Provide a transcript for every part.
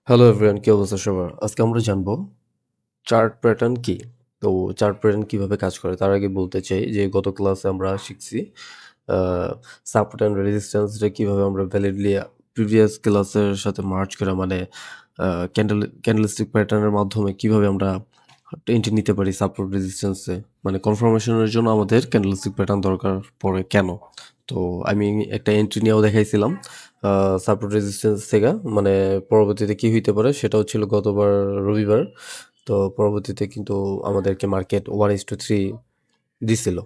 Hello everyone, কি অবস্থা সবার? আজকে আমরা জানবো চার্ট প্যাটার্ন কি? তো চার্ট প্যাটার্ন কিভাবে কাজ করে? তার আগে বলতে চাই যে গত ক্লাসে আমরা শিখছি আ সাপোর্ট অ্যান্ড রেজিস্ট্যান্সটা কিভাবে আমরা ভ্যালিডলি প্রিভিয়াস ক্লাসের সাথে মার্জ করা মানে আ ক্যান্ডেলস্টিক প্যাটার্নের মাধ্যমে কিভাবে আমরা এন্ট্রি নিতে পারি সাপোর্ট রেজিস্ট্যান্সে। মানে কনফার্মেশনের জন্য আমাদের ক্যান্ডেলস্টিক প্যাটার্ন দরকার পড়ে কেন? তো আমি একটা এন্ট্রি নিয়েও দেখাইছিলাম সাপোর্ট রেজিস্ট্যান্স থেকে। মানে পরবর্তীতে কি হইতে পারে সেটাও ছিল গতবার রবিবার। তো পরবর্তীতে কিন্তু আমাদেরকে মার্কেট 1:3 দিছিল।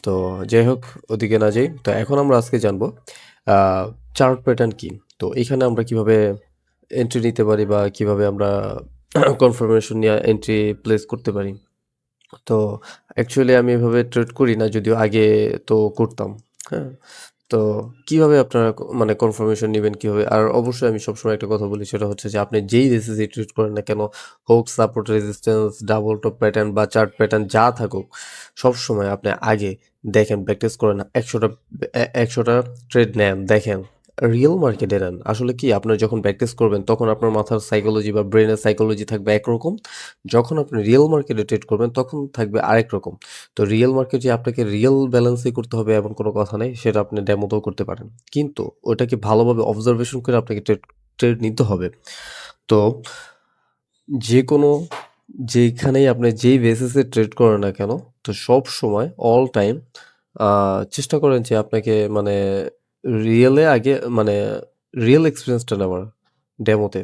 তো যাই হোক, ওদিকে না যাই। তো এখন আমরা আজকে জানবো আ চার্ট প্যাটার্ন কি? তো এখানে আমরা কিভাবে এন্ট্রি নিতে পারি বা কিভাবে আমরা কনফার্মেশন নিয়ে এন্ট্রি প্লেস করতে পারি। তো অ্যাকচুয়ালি আমি এভাবে ট্রেড করি না, যদিও আগে তো করতাম। হ্যাঁ? তো কিভাবে আপনারা মানে কনফার্মেশন নিবেন কিভাবে? আর অবশ্যই আমি সবসময় একটা কথা বলি, সেটা হচ্ছে যে আপনি যেই বেসিসে ট্রেড করেন না কেন, হোক support resistance, double top pattern বা চার্ট প্যাটার্ন যা থাকুক, সবসময় আপনি আগে দেখেন, প্র্যাকটিস করেন, ১০০টা ট্রেড নেন, দেখেন। রিয়েল মার্কেটে নেন। আসলে কি আপনার যখন প্র্যাকটিস করবেন তখন আপনার মাথার সাইকোলজি বা ব্রেনের সাইকোলজি থাকবে একরকম। যখন আপনি রিয়েল মার্কেটে ট্রেড করবেন তখন থাকবে আরেক রকম। তো রিয়েল মার্কেটে আপনাকে রিয়েল ব্যালেন্সই করতে হবে এমন কোনো কথা নেই। সেটা আপনি ডেমোতেও করতে পারেন। কিন্তু ওটাকে ভালোভাবে অবজারভেশন করে আপনাকে ট্রেড ট্রেড নিতে হবে। তো যেকোনো যেইখানেই আপনি যেই বেসিসে ট্রেড করেন না কেন, তো সবসময় অল টাইম আ চেষ্টা করেন যে আপনাকে মানে রিয়েলে আগে মানে রিয়েল এক্সপেরিয়েন্সটা নেওয়ার ডেমোতে।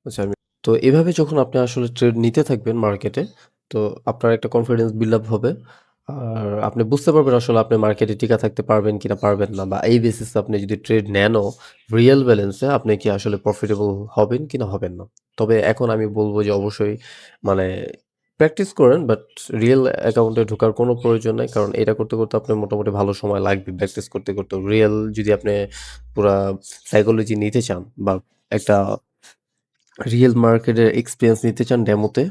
আচ্ছা, তো এভাবে যখন আপনি আসলে ট্রেড নিতে থাকবেন মার্কেটে, তো আপনার একটা কনফিডেন্স বিল্ড আপ হবে। আর আপনি বুঝতে পারবেন আসলে আপনি মার্কেটে টিকা থাকতে পারবেন কিনা পারবেন না, বা এই বেসিসে আপনি যদি ট্রেড নেনও রিয়েল ব্যালেন্সে, আপনি কি আসলে প্রফিটেবল হবেন কিনা হবেন না। তবে এখন আমি বলব যে অবশ্যই মানে প্র্যাকটিস করেন, বাট রিয়েল অ্যাকাউন্টে ঢোকার কোনো প্রয়োজন নাই। কারণ এটা করতে, করতে আপনার মোটামুটি ভালো সময় লাগবে প্র্যাকটিস করতে, করতে। রিয়েল যদি আপনি পুরা সাইকোলজি নিতে চান বা একটা রিয়েল মার্কেটের এক্সপেরিয়েন্স নিতে চান ডেমোতে,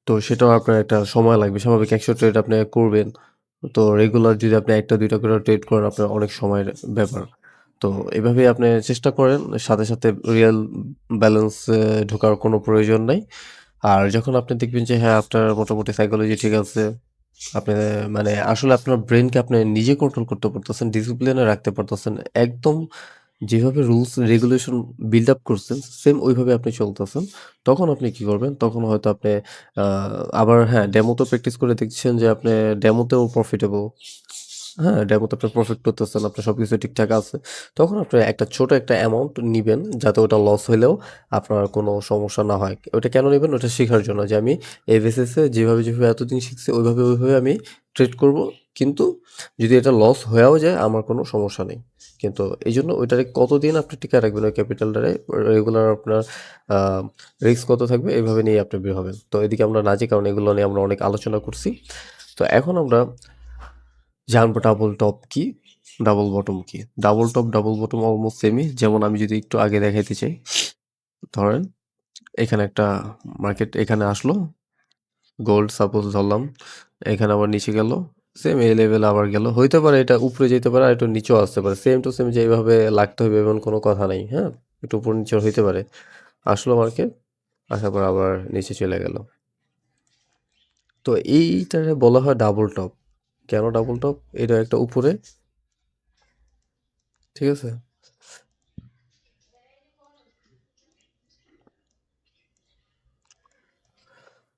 তো সেটাও আপনার একটা সময় লাগবে। স্বাভাবিক ১০০ ট্রেড আপনি করবেন। তো রেগুলার যদি আপনি ১ টা ২ টা করে ট্রেড করেন, আপনার অনেক সময়ের ব্যাপার। তো এভাবেই আপনি চেষ্টা করেন। সাথে, সাথে রিয়েল ব্যালেন্স এ ঢোকার কোনো প্রয়োজন নাই। আর যখন আপনি দেখবেন যে হ্যাঁ, আপনার মোটামুটি সাইকোলজি ঠিক আছে, আপনি মানে আসলে আপনার ব্রেইনকে আপনি নিজে কন্ট্রোল করতে পারতেছেন, ডিসিপ্লিনে রাখতে পারতেছেন। একদম যেভাবে রুলস রেগুলেশন বিল্ড আপ করছেন, সেম ওইভাবে আপনি চলতেছেন। তখন আপনি কি করবেন? তখন হয়তো আপনি আ আবার হ্যাঁ, ডেমোতেও প্র্যাকটিস করে দেখছেন যে আপনি ডেমোতেও প্রফিটেবল। হ্যাঁ, ডেমোতে আপনি প্রফিট করতেছেন, আপনার সবকিছু ঠিকঠাক আছে। তখন আপনি একটা ছোট একটা অ্যামাউন্ট নিবেন, যাতে ওটা লস হইলেও আপনার কোনো সমস্যা না হয়। ওটা কেন নিবেন? ওটা শেখার জন্য যে আমি এই বেসিসে যেভাবে, যেভাবে এতদিন শিখছি ওইভাবে, ওইভাবে আমি ট্রেড করব। কিন্তু যদি এটা লস হয়েও যায় আমার কোনো সমস্যা নেই। কিন্তু এইজন্য ওইটারে কতদিন আপনি টিকায় রাখবেন ওই ক্যাপিটালটারে, রেগুলার আপনার আ রিস্ক কত থাকবে এভাবে নিয়ে আপনি বের হবেন। তো এদিকে আমরা না যাই, কারণ এগুলো নিয়ে আমরা অনেক আলোচনা করছি। তো এখন আমরা জানবো ডাবল টপ কি, ডাবল বটম কি। Double top, double bottom almost সেমই। যেমন আমি যদি একটু আগে দেখাইতে চাই, ধরেন এখানে একটা মার্কেট এখানে আসলো, গোল্ড সাপোজ ধরলাম, এখানে আবার নিচে গেল, সেম এই লেভেলে আবার গেল। হইতে পারে এটা উপরে যেতে পারে আর একটু নিচেও আসতে পারে। সেম টু সেম যে এইভাবে লাগতে হবে এমন কোনো কথা নেই, হ্যাঁ? একটু উপর নিচেও হইতে পারে। আসলো মার্কেট, আসার পর আবার নিচে চলে গেল। তো এইটারে বলা হয় ডাবল টপ। কেন ডাবল টপ? এটা একটা উপরে, ঠিক আছে?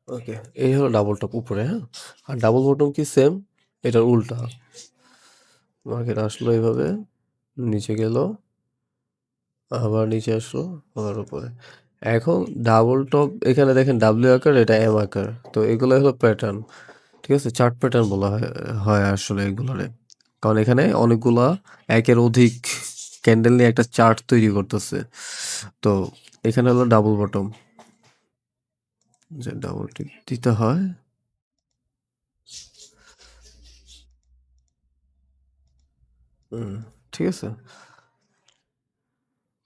ওকে, এই হলো ডাবল টপ উপরে, হ্যাঁ? আর ডাবল বটম কি সেম, এটার উল্টা। মার্কেট আসলো এইভাবে, নিচে গেল, আবার নিচে আসলো, আবার উপরে। এখন ডাবল টপ এখানে দেখেন ডাব্লিউ আকার, এটা এম আকার। তো এগুলো হলো প্যাটার্ন, ঠিক আছে? চার্ট প্যাটার্ন বলা হয় হয় আসলে এগুলোরে। কারণ এখানে অনেকগুলা একের অধিক ক্যান্ডেল নিয়ে একটা চার্ট তৈরি করতেছে। তো এখানে হলো ডাবল বটম, যে ডাবল টিক দিতে হয়। হুম, ঠিক আছে?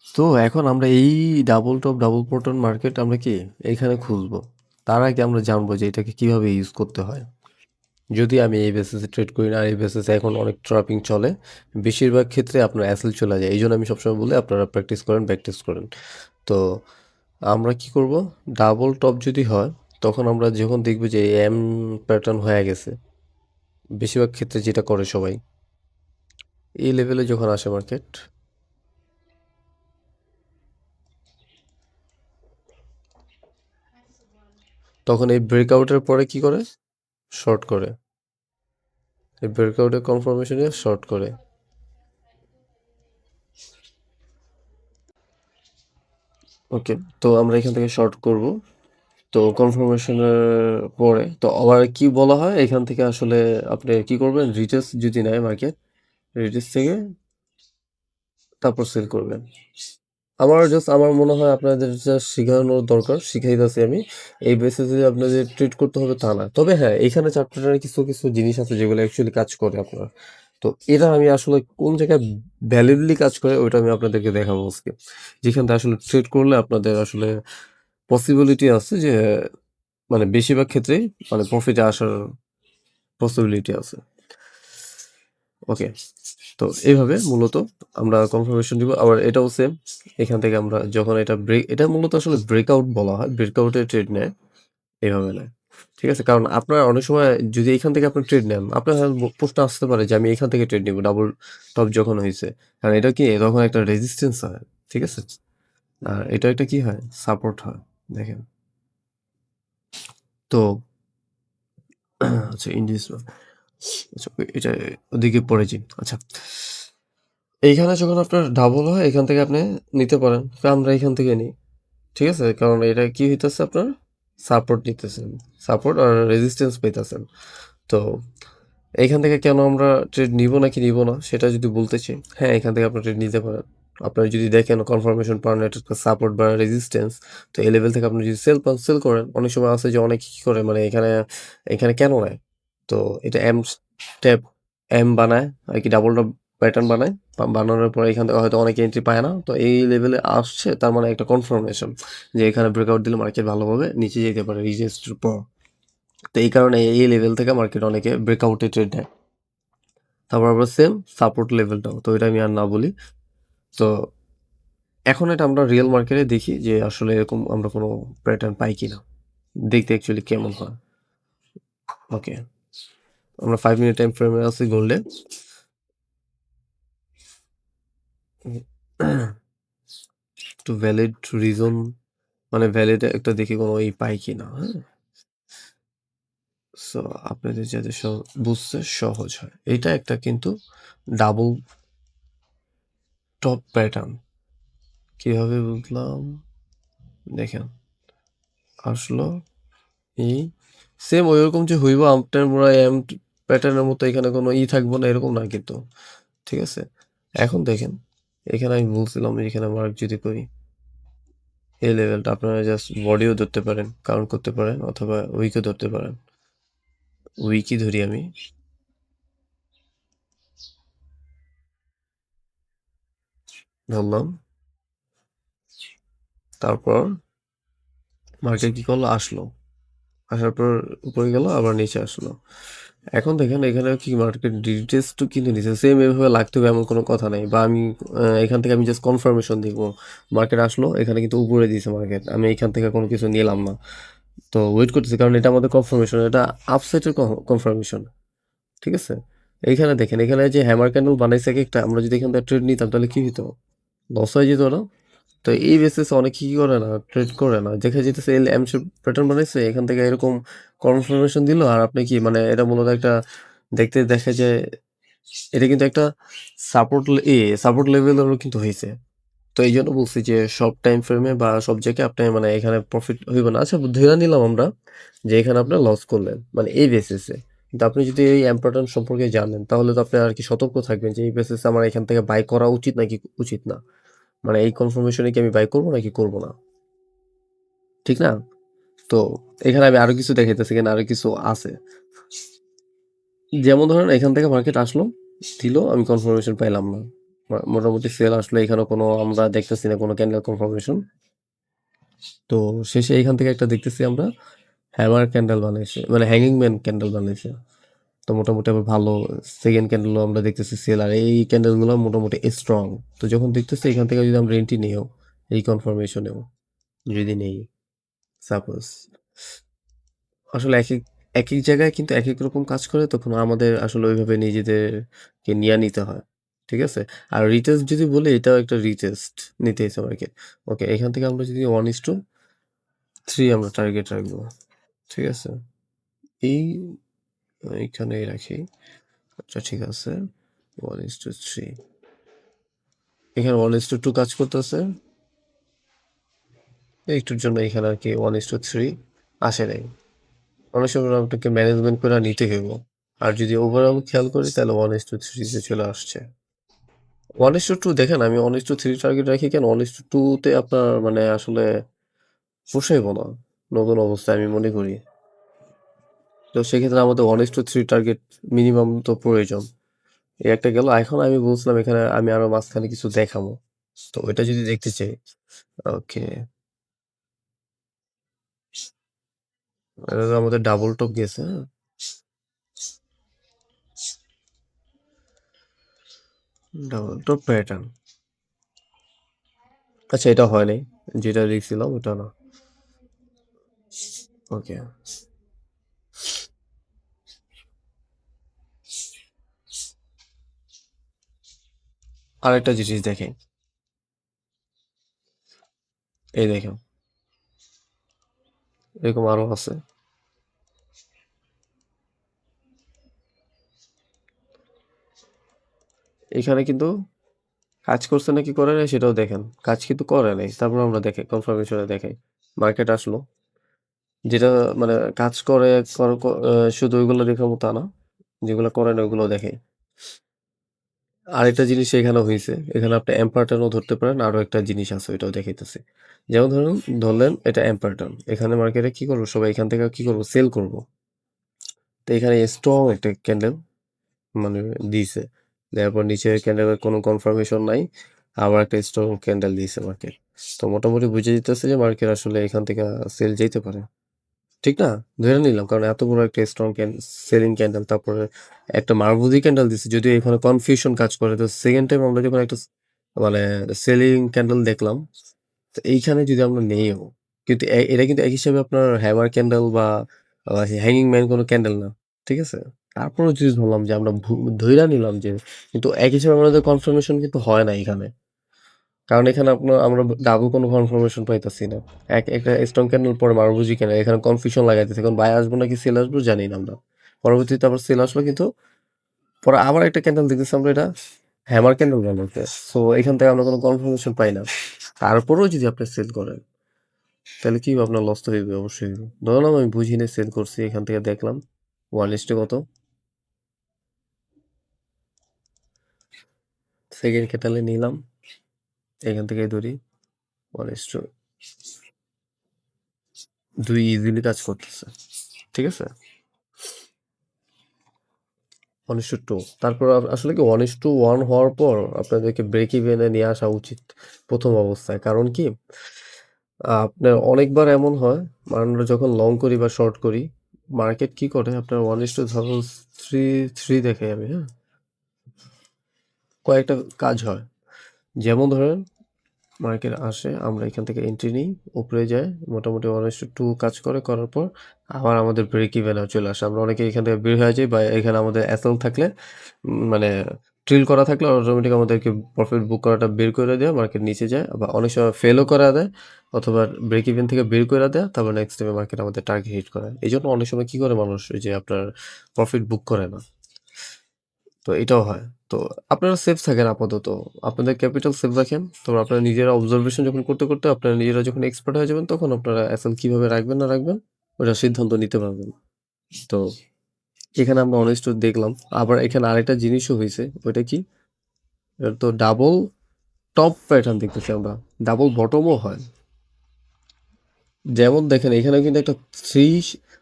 তো এখন আমরা এই double top double bottom market আমরা কি এখানে খুঁজবো। তার আগে আমরা জানবো যে এটাকে কিভাবে ইউজ করতে হয়। যদি আমি এই বেসিসে ট্রেড করি না, আর এই বেসিসে এখন অনেক ট্রাপিং চলে, বেশিরভাগ ক্ষেত্রে আপনার অ্যাসেল চলে যায়। এই জন্য আমি সবসময় বলি আপনারা প্র্যাকটিস করেন, প্র্যাকটিস করেন। তো আমরা কি করব? ডাবল টপ যদি হয়, তখন আমরা যখন দেখব যে এম প্যাটার্ন হয়ে গেছে, বেশিরভাগ ক্ষেত্রে যেটা করে সবাই, এই লেভেলে যখন আসে মার্কেট, তখন এই ব্রেকআউটের পরে কি করে? শর্ট করে। এই ব্রেকআউটের কনফার্মেশনে শর্ট করে। ওকে, তো আমরা এখান থেকে শর্ট করব। তো কনফার্মেশনের পরে তো আবার কি বলা হয় এখান থেকে আসলে আপনি কি করবেন? রিটেস্ট যদি নেয় মার্কেট, রিটেস্ট থেকে তারপর সেল করবেন। আমার মনে হয় আপনাদের জাস্ট শিখানোর দরকার, শিখাইতেছি আমি। এই বেসিসে যে আপনাদের ট্রিট করতে হবে তা না। তবে হ্যাঁ, এইখানে চার্ট প্যাটার্নের কিছু জিনিস আছে যেগুলো অ্যাকচুয়ালি কাজ করে আপনার। তো এটা আমি আসলে কোন জায়গায় ভ্যালিডলি কাজ করে ওইটা আমি আপনাদেরকে দেখাবো আজকে। যেখান থেকে আসলে ট্রেড করলে আপনাদের আসলে পসিবিলিটি আছে যে মানে বেশিরভাগ ক্ষেত্রেই মানে প্রফিটে আসার পসিবিলিটি আছে। ওকে, তো এইভাবে মূলত আমরা কনফার্মেশন দিব। আবার এটাও সেম, এখান থেকে আমরা যখন এটা মূলত আসলে ব্রেকআউট বলা হয়, ব্রেকআউটে ট্রেড নেয়, এইভাবে নেয়। ঠিক আছে? কারণ আপনার অনেক সময় যদি এখান থেকে আপনি ট্রেড নেন, আপনার প্রশ্ন আসতে পারে যে আমি এখান থেকে ট্রেড নিব ডাবল টপ যখন হইছে। কারণ এটা কি তখন একটা রেজিস্ট্যান্স হয়। ঠিক আছে? আর এটা একটা কি হয়? সাপোর্ট হয়। দেখেন। তো আচ্ছা ইন্ডিস আচ্ছা এটা ওদিকে পড়ে যাই। আচ্ছা। এইখানে যখন আপনার ডাবল হয় এখান থেকে আপনি নিতে পারেন। তো আমরা এখান থেকে নিই। ঠিক আছে? কারণ এটা কি হইতেছে আপনার? সাপোর্ট নিতেছেন। সাপোর্ট আর রেজিস্ট্যান্স পাইতেছেন। তো এইখান থেকে কেন আমরা ট্রেড নিব নাকি নিব না সেটা যদি বলতে চাই, হ্যাঁ, এখান থেকে আপনার ট্রেড নিতে পারেন। আপনারা যদি দেখেন কনফার্মেশন পান একটা সাপোর্ট বা রেজিস্ট্যান্স, তো এই লেভেল থেকে আপনি যদি সেল পান, সেল করেন। অনেক সময় আছে যে অনেকে কি করে মানে এখানে কেন নেয়? তো এটা এম স্টেপ এম বানায় আরকি ডাবল টপ প্যাটার্ন বানায়। বানানোর পরে এখান থেকে হয়তো অনেকে এন্ট্রি পায় না। তো এই লেভেলে আসছে তার মানে একটা কনফার্মেশন যে এখানে ব্রেকআউট দিলে মার্কেট ভালোভাবে নিচে যেতে পারে রিজেস্টের পর। তো এই কারণে এই লেভেল থেকে মার্কেট অনেকে ব্রেকআউটে ট্রেড নেয়। তারপর আবার সেম সাপোর্ট লেভেলটাও। তো এটা আমি আর না বলি। তো এখন এটা আমরা রিয়েল মার্কেটে দেখি যে আসলে এরকম আমরা কোনো প্যাটার্ন পাই কিনা। দেখতে অ্যাকচুয়ালি কেমন হয়। ওকে। আমরা 5 মিনিট টাইম ফ্রেমে আছি গোল্ডে। একটু ভ্যালিড রিজন মানে ভ্যালিড একটা দেখি কোনো পাই কিনা, হ্যাঁ? সো আপনাদের যাতে বুঝতে সহজ হয়। এটা একটা কিন্তু ডাবল টপ প্যাটার্ন। কিভাবে বুঝলাম? দেখেন, আসলো এই সেম ওইরকম যে হইব আপনার পুরা এম প্যাটার্নের মতো এখানে কোনো থাকবো না এরকম না কিন্তু। ঠিক আছে? এখন দেখেন, এখানে আমি বলছিলাম এখানে মার্ক যদি করি, এই লেভেলটা আপনারা জাস্ট বডিও ধরতে পারেন, কাউন্ট করতে পারেন অথবা উইকও ধরতে পারেন। উইকই ধরি আমি। ধরলাম। তারপর মার্কেট কি করলো? আসলো। আসার পর উপরে গেল আবার নিচে আসলো। এখন দেখেন এখানে কি মার্কেট ডিটেলসটা কিন্তু নিচে সেম এভাবে লাগতে হবে এমন কোনো কথা নাই। বা আমি এখান থেকে আমি জাস্ট কনফার্মেশন দিব। মার্কেট আসলো, এখানে কিন্তু উপরে দিয়েছে মার্কেট। আমি এখান থেকে কোনো কিছু নিলাম না। তো ওয়েট করতেছি কারণ এটা আমাদের কনফার্মেশন, এটা আপসাইটের কনফার্মেশন। ঠিক আছে? এইখানে দেখেন, এখানে যে হ্যামার ক্যান্ডেল বানাইছে একেকটা, আমরা যদি এখান থেকে ট্রেড নিতাম তাহলে কি হইতো? লস হয়ে যেত না? তো এই বেসিসে অনেক কি করে না, ট্রেড করে না। দেখা যেতেছে এল এম শেপ প্যাটার্ন বানাইছে, এখান থেকে এরকম কনফার্মেশন দিল আর আপনি কি মানে এটা মূলত একটা দেখতে দেখা যায় এটা কিন্তু একটা সাপোর্ট সাপোর্ট লেভেলেরও কিন্তু হইছে। তো এইজন্য বলছি যে সব টাইম ফ্রেমে বা সব জায়গায় আপনি মানে এখানে প্রফিট হইবে না। আচ্ছা ধইরা নিলাম আমরা যে এখানে আপনার লস করলেন। মানে এই বেসিসে। কিন্তু আপনি যদি এই এম প্যাটার্ন সম্পর্কে জানেন তাহলে তো আপনি আরকি সতর্ক থাকবেন যে এই বেসিসে আমার এখান থেকে বাই করা উচিত নাকি উচিত না। মানে এই কনফার্মেশনে কি আমি বাই করব নাকি করব না। ঠিক না? তো এখানে আমি আরো কিছু দেখাইতেছি, এখানে আরো কিছু আছে। যেমন ধরেন এখান থেকে মার্কেট আসলো, দিল, আমি কনফার্মেশন পাইলাম না। মোটামুটি সেল আসলো, এখানে কোনো আমরা দেখতেছি না কোনো ক্যান্ডেল কনফার্মেশন। তো শেষে এখান থেকে একটা দেখতেছি আমরা হ্যামার ক্যান্ডেল বানাইছে, মানে হ্যাঙ্গিং ম্যান ক্যান্ডেল বানাইছে। তো মোটামুটি আবার ভালো সেকেন্ড ক্যান্ডেলও আমরা দেখতেছি সেল, আর এই ক্যান্ডেলগুলো মোটামুটি স্ট্রং। তো যখন দেখতেছি এখান থেকে যদি আমরা এন্ট্রি নিও এই কনফার্মেশনেও যদি নেই সাপোজ আসলে একেক জায়গায় কিন্তু একেক রকম কাজ করে তখন আমাদের আসলে ওইভাবে নিজেদেরকে নিয়ে নিতে হয়। ঠিক আছে? আর রিটেস্ট যদি বলি এটাও একটা রিটেস্ট নিতে হইছে আমাকে। ওকে এখান থেকে আমরা যদি 1:3 আমরা টার্গেট রাখবো। ঠিক আছে? এই এইখানেই রাখি। আচ্ছা ঠিক আছে। 1:3 এখানে 1:2 কাজ করতেছে। একটুর জন্য এখানে আরকি 1:3 আসে নাই। অনেক সময় আপনাকে ম্যানেজমেন্ট করে নিতে হইব। আর যদি ওভারঅল খেয়াল করি তাহলে 1:3 তে চলে আসছে। 1:2 দেখেন আমি 1:3 টার্গেট রাখি কেন 1:2 তে আপনার মানে আসলে পোষাইব না নতুন অবস্থায় আমি মনে করি। তো সেক্ষেত্রে আমাদের 1:3 টার্গেট মিনিমাম তো প্রয়োজন। এই একটা গেল। এখন আমি বলছিলাম এখানে আমি আরো মাঝখানে কিছু দেখাবো। তো ওইটা যদি দেখতে চাই ওকে এটা তো আমাদের ডাবল টপ গেছে হ্যাঁ ডাবল টপ প্যাটার্ন আচ্ছা এটা হয় নাই যেটা দেখছিলাম ওটা না ওকে আরেকটা জিনিস দেখেন এই দেখেন এরকম আরো আছে এখানে কিন্তু কাজ করছে নাকি করে নাই সেটাও দেখেন কাজ কিন্তু করে নাই তারপর আমরা দেখে কনফার্মেশনে দেখাই মার্কেট আসলো যেটা মানে কাজ করে শুধু ওইগুলো দেখাবো তা না যেগুলো করে না ওইগুলো দেখাই আরেকটা জিনিস এখানে হয়েছে এখানে আপনি এম্পারটনও ধরতে পারেন আরো একটা জিনিস আছে ওইটাও দেখাইতেছে যেমন ধরলেন এটা এম্পারটন এখানে মার্কেটে কি করবো সবাই এখান থেকে কি করবো সেল করব তো এখানে স্ট্রং একটা ক্যান্ডেল মানে দিয়েছে দেওয়ার পর নিচে ক্যান্ডেলের কোনো কনফার্মেশন নাই আবার একটা স্ট্রং ক্যান্ডেল দিয়েছে মার্কেট তো মোটামুটি বুঝে দিতেছে যে মার্কেট আসলে এখান থেকে সেল যেতে পারে ঠিক না ধরে নিলাম কারণ এত বড় একটা স্ট্রং সেলিং ক্যান্ডেল তারপরে একটা মারভুজি ক্যান্ডেল দিচ্ছে যদিও এখানে কনফিউশন কাজ করে তো সেকেন্ড টাইম আমরা যখন একটা মানে সেলিং ক্যান্ডেল দেখলাম তো এইখানে যদি আমরা নেইও কিন্তু এটা কিন্তু এক হিসাবে আপনার হ্যামার ক্যান্ডেল বা হ্যাঙ্গিং ম্যান কোনো ক্যান্ডেল না ঠিক আছে তারপরেও যদি ধরলাম যে আমরা ধইরা নিলাম যে কিন্তু এক হিসাবে আমাদের কনফার্মেশন কিন্তু হয় না এখানে কারণ এখানে আপনার আমরা ডাবল কোনো কনফার্মেশন পাইতেছি না একটা স্ট্রং ক্যান্ডেল পরে মারভুজি ক্যান্ডেল এখানে কনফিউশন লাগাইতেছে এখন বাই আসবো নাকি সেল আসবো জানি না আমরা পরবর্তীতে আবার সেল আসলো কিন্তু পরে আবার একটা ক্যান্ডেল দেখতেছি আমরা এটা হ্যামার ক্যান্ডেল বানাতে সো এখান থেকে আমরা কোনো কনফার্মেশন পাই না তারপরেও যদি আপনি সেল করেন তাহলে কি আপনার লস তো হইবে অবশ্যই ধরলাম আমি বুঝি না সেল করছি এখান থেকে দেখলাম ওয়ান লিস্টে কত সেকেন্ড ক্যান্ডেলে নিলাম এখান থেকে ধরি ওয়ান লিস্ট দুই ইজিলি কাজ করতেছে ঠিক আছে 1:2 তারপর আসলে কি 1:1 হওয়ার পর আপনাদেরকে ব্রেক ইভেনে নিয়ে আসা উচিত প্রথম অবস্থায় কারণ কি আপনার অনেকবার এমন হয় আমরা যখন লং করি বা শর্ট করি মার্কেট কি করে আপনার 1:3 ধরুন থ্রি দেখে আমি হ্যাঁ কয়েকটা কাজ হয় যেমন ধরেন মার্কেট আসে আমরা এখান থেকে এন্ট্রি নিই উপরে যায় মোটামুটি 1:2 কাজ করে করার পর আবার আমাদের ব্রেক ইভেনে চলে আসে আমরা অনেকে এখান থেকে বের হয়ে যাই বা এখানে আমাদের অ্যাসেল থাকলে মানে ট্রিল করা থাকলে অটোমেটিক আমাদেরকে প্রফিট বুক করাটা বের করে দেয় মার্কেট নিচে যায় বা অনেক সময় ফেলও করা দেয় অথবা ব্রেক ইভেন থেকে বের করে দেয় তারপর নেক্সট টাইমে মার্কেট আমাদের টার্গেট হিট করে এই জন্য অনেক সময় কি করে মানুষ ওই যে আপনার প্রফিট বুক করে না তো এটাও হয়। তো আপনারা সেফ থাকেন আপাতত। আপনাদের ক্যাপিটাল সেফ রাখেন। তো আপনারা নিজেরা অবজারভেশন যখন করতে, আপনারা নিজেরা যখন এক্সপার্ট হয়ে যাবেন, তখন আপনারা এসএল কিভাবে রাখবেন না রাখবেন, ওটার সিদ্ধান্ত নিতে পারবেন। তো এখানে আমরা অনেস্ট দেখলাম। আবার এখানে আরেকটা জিনিসও হইছে। ওইটা কি? এটা তো ডাবল টপ প্যাটার্ন দেখতেছি আমরা। ডাবল বটমও হয়। যেমন দেখেন এখানেও কিন্তু একটা থ্রি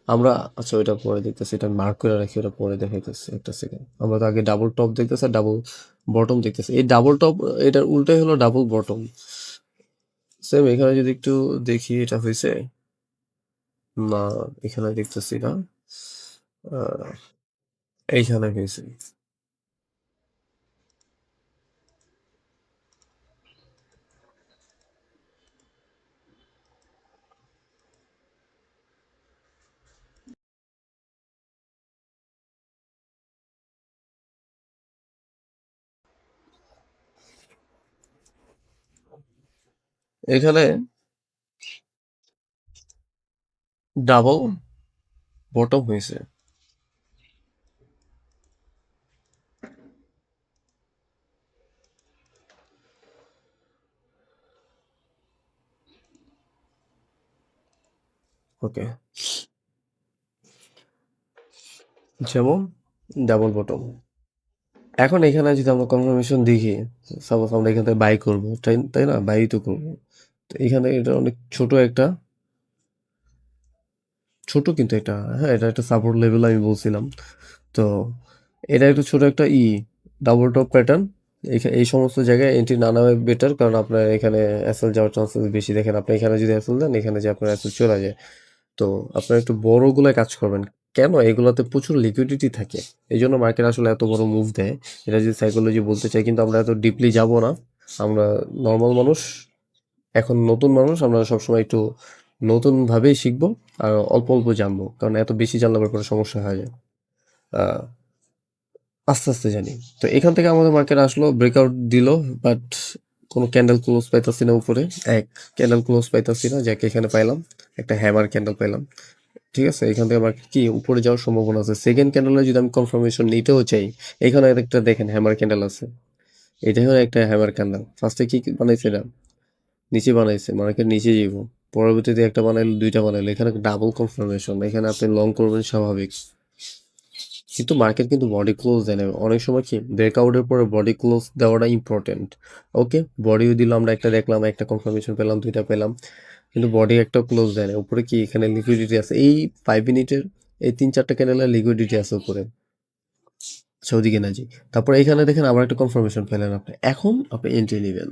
আমরা আচ্ছা ওইটা পরে দেখতেছি এটা মার্ক করে রাখি ওটা পরে দেখাইতেছি একটা সেকেন্ড আমরা তো আগে ডাবল টপ দেখতেছি আর ডাবল বটম দেখতেছি এই ডাবল টপ এটার উল্টাই হলো ডাবল বটম সেম এখানে যদি একটু দেখি এটা হয়েছে না এখানে দেখতেছি না আহ, এইখানে হয়েছে এখানে ডাবল বটম হয়েছে। ওকে, যেমন ডাবল বটম। এখন এখানে যদি আমরা কনফার্মেশন দেখি, সাপোজ আমরা এখান থেকে বাই করবো, তাই তাই না, বাই তো করবো। তো এখানে এটা অনেক ছোট একটা, ছোট কিন্তু এটা, হ্যাঁ এটা একটা সাপোর্ট লেভেল আমি বলছিলাম। তো এটা একটু ছোট একটা ডাবল টপ প্যাটার্ন। এই সমস্ত জায়গায় এন্ট্রি না নেওয়া বেটার, কারণ আপনার এখানে অ্যাসেল যাওয়ার চান্সেস বেশি। দেখেন আপনি এখানে যদি অ্যাসেল দেন, এখানে যে আপনার অ্যাসেল চলে যায়। তো আপনারা একটু বড়গুলায় কাজ করবেন। কেন? এগুলাতে প্রচুর লিকুইডিটি থাকে। এই জন্য মার্কেট আসলে এত বড় মুভ দেয়। এটা যদি সাইকোলজি বলতে চাই, কিন্তু আমরা এত ডিপলি যাব না। আমরা নর্মাল মানুষ, এখন নতুন মানুষ, আমরা সবসময় একটু নতুনভাবেই শিখবো আর অল্প অল্প জানবো, কারণ এত বেশি জানলে আবার পরে সমস্যা হয়ে যায়। আহ, আস্তে আস্তে জানি। তো এখান থেকে আমাদের মার্কেট আসলো, ব্রেকআউট দিল, বাট কোনো ক্যান্ডেল ক্লোজ পাইতাছি না উপরে। এক ক্যান্ডেল ক্লোজ পাইতাছি না, যাকে এখানে পাইলাম একটা হ্যামার ক্যান্ডেল পাইলাম। ঠিক আছে, এখান থেকে আমার কি উপরে যাওয়ার সম্ভাবনা আছে। সেকেন্ড ক্যান্ডেলে যদি আমি কনফার্মেশন নিতেও চাই, এখানে একটা দেখেন হ্যামার ক্যান্ডেল আছে, এটাই হলো একটা হ্যামার ক্যান্ডেল। ফার্স্টে কি বানাইছে এটা, নিচে বানাইছে, মার্কেট নিচে যাইব, পরবর্তীতে একটা বানাইলো, দুইটা বানাইলো, এখানে ডাবল কনফার্মেশন, এখানে আপনি লং করবেন স্বাভাবিক। কিন্তু মার্কেট কিন্তু বডি ক্লোজ দেয় না অনেক সময়। কি ব্রেকআউটের পরে বডি ক্লোজ দেওয়াটা ইম্পর্টেন্ট। ওকে, বডিও দিল, আমরা একটা দেখলাম, একটা কনফার্মেশন পেলাম, দুইটা পেলাম, কিন্তু বডি একটা ক্লোজ দেয় না। উপরে কি এখানে লিকুইডিটি আছে, এই 5 মিনিটের এই 3-4টা ক্যান্ডেলের লিকুইডিটি আছে উপরে। Saudi energy. তারপরে এখানে দেখেন আবার একটা কনফার্মেশন পেলেন আপনি, এখন আপনি এন্ট্রি নেবেন,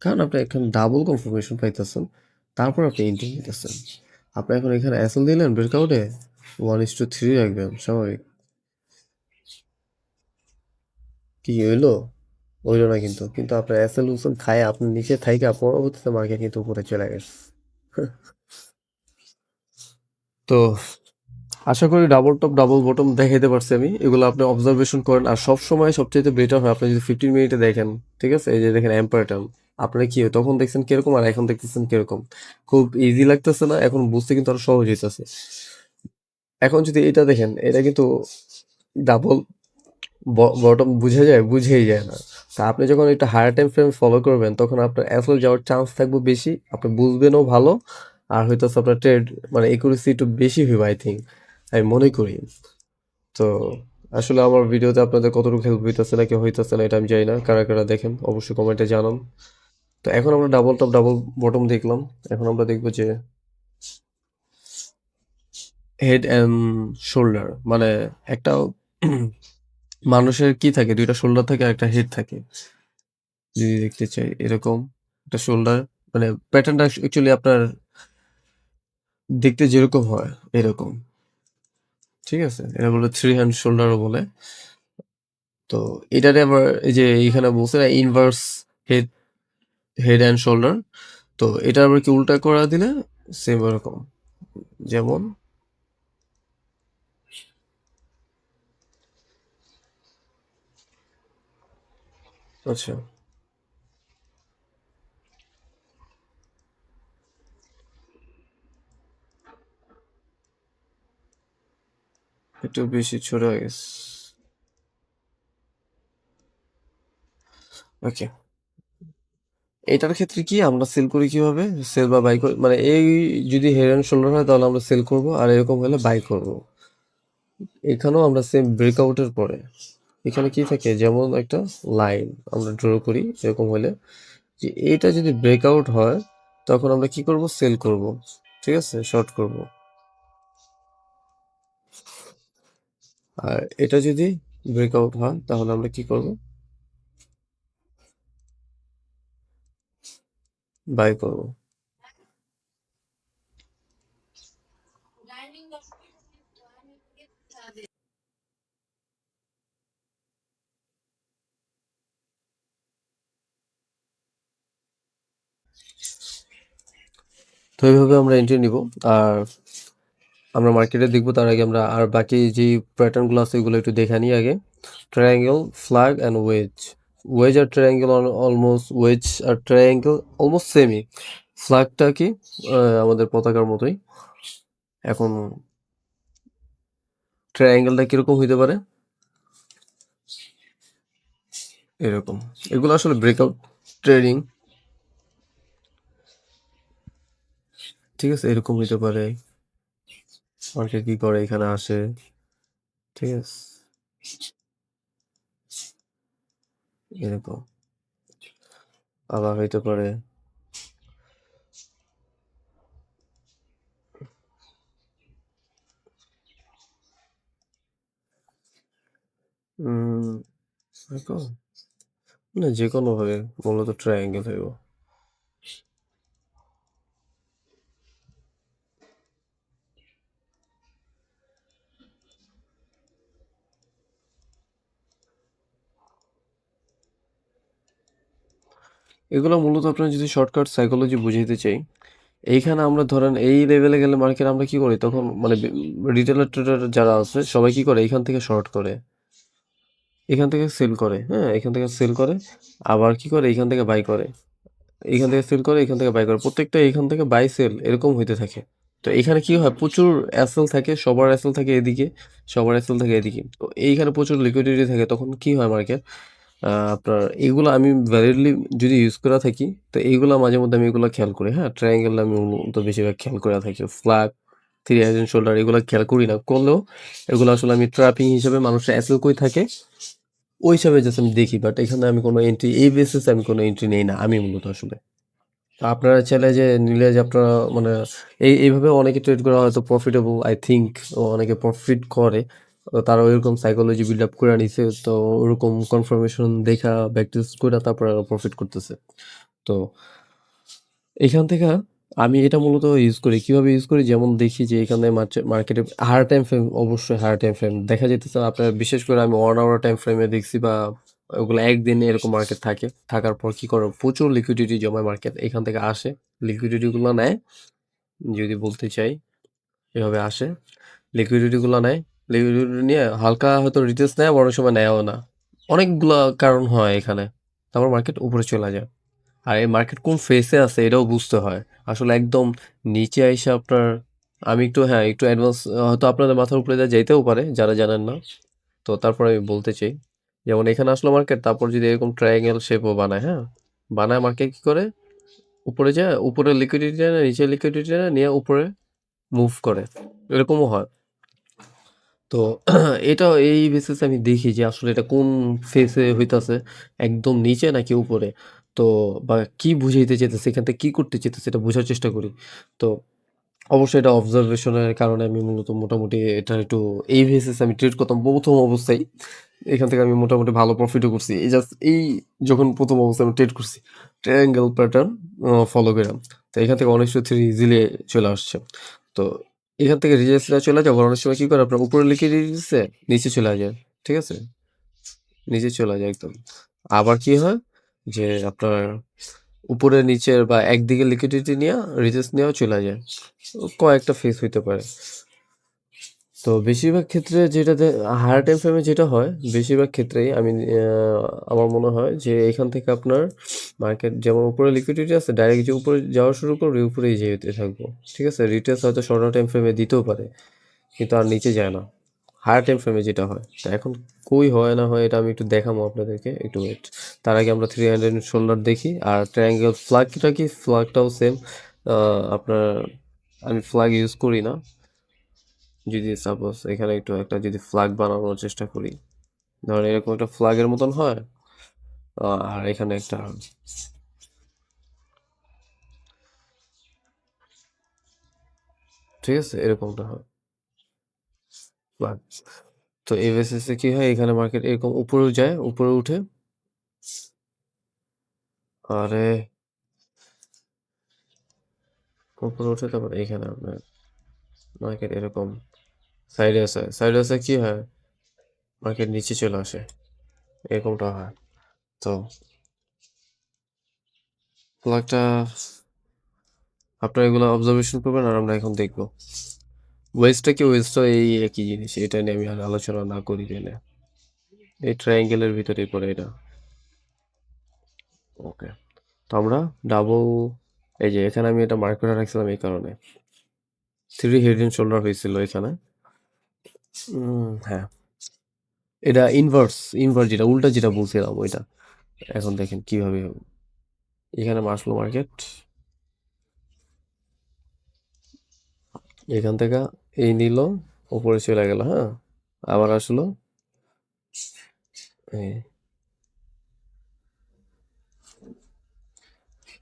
কারণ আপনি এখন ডাবল কনফার্মেশন পাইতেছেন। তারপর আপনি এন্ট্রি নিতেছেন। আপনি এখন এখানে অ্যাসেল দিলেন ব্রেকআউটে, 1:3 রাখবেন স্বাভাবিক। কি হইলো? হইলো না কিন্তু, কিন্তু আপনার অ্যাসেল উসেল খায় আপনি নিচে থাইকা পরবর্তীতে মার্কেট কিন্তু উপরে চলে গেছে। তো আশা করি ডাবল টপ ডাবল বটম দেখাইতে পারছি আমি। এগুলো আপনি অবজারভেশন করেন, আর সব সময় সবচেয়ে বেটার হয় আপনি যদি 15 মিনিটে দেখেন। ঠিক আছে, এই যে দেখেন এম্পায়ার টার্ম, আপনারা কি হয় তখন দেখছেন কিরকম আর এখন দেখতেছেন কিরকম। খুব ইজি লাগতেছে না এখন বুঝতে, কিন্তু আরো সহজ হইতেছে। এখন যদি এটা দেখেন, এটা কিন্তু ডাবল বটম বুঝা যায়, বুঝেই যায় না। তা আপনি যখন একটা হায়ার টাইম ফ্রেম ফলো করবেন, তখন আপনার অ্যাসেল যাওয়ার চান্স থাকবে বেশি, আপনি বুঝবেনও ভালো। আর হয়তো আপনার ট্রেড মানে একুরেসি একটু বেশি হইবে আই থিঙ্ক, আমি মনে করি। তো আসলে আমার ভিডিওতে আপনাদের কতটুকু হেল্প হইতেছে নাকি হইতেছে না, এটা আমি জানি না। কারা কারা দেখেন অবশ্যই কমেন্টে জানান। তো এখন আমরা ডাবল টপ ডাবল বটম দেখলাম। এখন আমরা দেখবো যে হেড অ্যান্ড শোল্ডার, মানে একটা মানুষের কি থাকে, দুইটা শোল্ডার থাকে আর একটা হেড থাকে। যদি দেখতে চাই এরকম একটা শোল্ডার, মানে প্যাটার্নটা অ্যাকচুয়ালি আপনার দেখতে যেরকম হয় এরকম। ঠিক আছে, এটা বলে থ্রি হ্যান্ড শোল্ডারও বলে। তো এটারে আবার এই যে এখানে বলছে না inverse head, head and shoulder. তো এটা আবার কি উল্টা করা দিলে সেম এরকম, যেমন আচ্ছা, একটু বেশি ছোট হয়ে গেছে। ওকে, এটার ক্ষেত্রে কি আমরা সেল করি কিভাবে, সেল বা বাই করি, মানে এই যদি হেড অ্যান্ড শোল্ডার হয় তাহলে আমরা সেল করব, আর এরকম হলে বাই করব। এখানেও আমরা সেম ব্রেকআউটের পরে এখানে কি থাকে, যেমন একটা লাইন আমরা ড্র করি এরকম হলে, যে এটা যদি ব্রেকআউট হয় তখন আমরা কি করব, সেল করব। ঠিক আছে, শর্ট করব। আর এটা যদি ব্রেকআউট হয় তাহলে আমরা কি করব, বাই করব। তো এইভাবে আমরা এন্ট্রি নিব। আর আমরা মার্কেটে দেখবো তার আগে আমরা আর বাকি যে প্যাটার্নগুলো আছে এগুলো একটু দেখে নিই আগে। Triangle, flag and wedge, wedge আর ট্রায়াঙ্গেল অলমোস্ট ওয়েজ আর ট্রায়াঙ্গেল অলমোস্ট সেমই। ফ্ল্যাগটা কি আমাদের পতাকার মতোই। এখন ট্রায়াঙ্গেলটা কিরকম হইতে পারে? এরকম। এগুলো আসলে ব্রেকআউট ট্রেডিং, ঠিক আছে? এরকম হইতে পারে। মার্কেট কি করে এখানে আসে, ঠিক আছে? এরকম আবার হইতে পারে এরকম না, যে কোনো ভাবে মূলত ট্রায়াঙ্গেল হইব। এগুলো মূলত আপনার যদি শর্টকাট সাইকোলজি বুঝাইতে চাই, এইখানে আমরা ধরেন এই লেভেলে গেলে মার্কেট আমরা কি করি তখন, মানে রিটেলার ট্রেডার যারা আছে সবাই কি করে এইখান থেকে শর্ট করে, এখান থেকে সেল করে, হ্যাঁ এখান থেকে সেল করে, আবার কি করে এইখান থেকে বাই করে, এইখান থেকে সেল করে, এখান থেকে বাই করে, প্রত্যেকটা এইখান থেকে বাই সেল এরকম হইতে থাকে। তো এখানে কি হয়, প্রচুর অ্যাসেল থাকে, সবার অ্যাসেল থাকে এদিকে, সবার অ্যাসেল থাকে এদিকে, তো এইখানে প্রচুর লিকুইডিটি থাকে, তখন কি হয় মার্কেট আপনার এইগুলো আমি ভ্যালিডলি যদি ইউজ করা থাকি, তো এইগুলো মাঝে মধ্যে আমি এগুলো খেয়াল করি, হ্যাঁ ট্রায়াঙ্গেল আমি তো বেশিরভাগ খেয়াল করে থাকি, flag, three head and shoulder এগুলো খেয়াল করি না, করলেও এগুলো আসলে আমি ট্র্যাপিং হিসেবে মানুষের অ্যাসেল কই থাকে ওই হিসাবে জাস্ট আমি দেখি, বাট এখানে আমি কোনো এন্ট্রি, এই বেসিসে আমি কোনো এন্ট্রি নেই না আমি মূলত আসলে। তো আপনারা চাইলে যে নিলে যে আপনারা মানে এইভাবে অনেকে ট্রেড করা হয়তো প্রফিটেবল, আই থিঙ্ক ও অনেকে প্রফিট করে, তারা ওইরকম সাইকোলজি বিল্ড আপ করে নিছে, তো ওরকম কনফার্মেশন দেখা ব্যাকটেস্ট করে তারপরে প্রফিট করতেছে। তো এখান থেকে আমি এটা মূলত ইউজ করি, কিভাবে ইউজ করি, যেমন দেখি যে এখানে মার্কেটে হায়ার টাইম ফ্রেম, অবশ্যই হায়ার টাইম ফ্রেম দেখা যেতেছে আপনার, বিশেষ করে আমি 1 আওয়ার টাইম ফ্রেমে দেখছি, বা ওগুলো একদিনে এরকম মার্কেট থাকে, থাকার পর কি করে প্রচুর লিকুইডিটি জমায় মার্কেট এখান থেকে আসে, লিকুইডিটিগুলো নেয়, যদি বলতে চাই এভাবে আসে, লিকুইডিটিগুলো নেয়, লিকুইডিটি নিয়ে হালকা হয়তো রিটেলস নেয়, বড় সময় নেয়ও না, অনেকগুলা কারণ হয় এখানে, তারপর মার্কেট উপরে চলে যায়। আর এই মার্কেট কোন ফেসে আছে এটাও বুঝতে হয়। আসলে একদম নিচে আইসা আপনার, আমি একটু হ্যাঁ, একটু অ্যাডভান্স হয়তো আপনাদের মাথার উপরে দিয়ে যাইতেও পারে যারা জানেন না। তো তারপরে আমি বলতে চাই, যেমন এখানে আসলো মার্কেট, তারপর যদি এরকম ট্রায়াঙ্গেল শেপও বানায়, হ্যাঁ? বানায় মার্কেট কি করে? উপরে যায়, উপরে লিকুইডিটি নেয়, নিচে লিকুইডিটি নেয়, নিয়ে উপরে মুভ করে। এরকমও হয়। তো এটাও এই বেসিসে আমি দেখি যে আসলে এটা কোন ফেসে হইতাছে, একদম নিচে নাকি উপরে। তো বা কি বুঝাইতে চাইতেছে, এখান থেকে কি করতে চাইতেছে এটা বোঝার চেষ্টা করি। তো অবশ্যই এটা অবজারভেশনের কারণে আমি মূলত মোটামুটি এটা একটু এই বেসিসে আমি ট্রেড করতাম ১ম অবস্থায়। এখান থেকে আমি মোটামুটি ভালো প্রফিটও করছি। এই জাস্ট এই যখন ১ম অবস্থায় আমি ট্রেড করছি, ট্রায়াঙ্গেল প্যাটার্ন ফলো কইরা। তো এখান থেকে 1:3 ইজিলি চলে আসছে। তো এখান থেকে রিজেক্টটা চলে যাওয়ার অনেক সময় কি করে আপনার উপরে লিখে দিছে, নিচে চলে যায়। ঠিক আছে? নিচে চলে যায় একদম। আবার কি হয় যে আপনার উপরে নিচের বা একদিকে লিকুইডিটি নিয়া রিজেক্ট নিয়েও চলে যায়। কয়েকটা ফেজ হইতে পারে। তো বেশিরভাগ ক্ষেত্রে যেটাতে হায়ার টাইম ফ্রেমে যেটা হয়, বেশিরভাগ ক্ষেত্রেই আমি আমার মনে হয় যে এখান থেকে আপনার মার্কেট যেমন উপরে লিকুইডিটি আছে, ডাইরেক্ট যে উপরে যাওয়া শুরু করবে, উপরেই যেতে থাকবো। ঠিক আছে? রিটেলস হয়তো শর্টার টাইম ফ্রেমে দিতেও পারে, কিন্তু আর নিচে যায় না। হায়ার টাইম ফ্রেমে যেটা হয়। তো এখন কই হয় না হয় এটা আমি একটু দেখাবো আপনাদেরকে। একটু ওয়েট। তার আগে আমরা 300 শোল্ডার দেখি। আর ট্রায়াঙ্গেল ফ্ল্যাগটা কি? ফ্ল্যাগটাও সেম। আ আপনার আমি ফ্ল্যাগ ইউজ করি না। যদি সাপোজ এখানে একটু একটা যদি ফ্ল্যাগ বানানোর চেষ্টা করি। ধরেন এরকম একটা ফ্ল্যাগের মতন হয়। আর এখানে একটা, ঠিক আছে? এরকমটা হয় ফ্ল্যাগ। তো এই বেসিসে কি হয়, এখানে মার্কেট এরকম উপরেও যায়, উপরে উঠে, আরে উপরে উঠে তারপর এখানে আপনার মার্কেট এরকম সাইডে আছে। সাইডে আছে কি হয়? মার্কেট নিচে চলে আসে। এরকমটা হয়। তো ফ্ল্যাগটা আপনারা এগুলো অবজারভেশন করবেন আর আমরা এখন দেখব। ওয়েজটা কি? ওয়েজটা এই একই জিনিস। এটা নিয়ে আমি আর আলোচনা না করি তাইলে। এই ট্রায়াঙ্গেলের ভিতরেই পড়ে এটা। ওকে। তো আমরা ডাবল, এই যে এখানে আমি এটা মার্ক করে রাখছিলাম এই কারণে। 3 হেড এন্ড শোল্ডার হয়েছিল এখানে। হ্যাঁ। এটা ইনভার্স যেটা উল্টা যেটা বলছিলাম ওইটা। এখন দেখেন কিভাবে এখানে আসলো মার্কেট। এখান থেকে এই নিল, উপরে চলে গেল, হ্যাঁ। আবার আসলো। এই।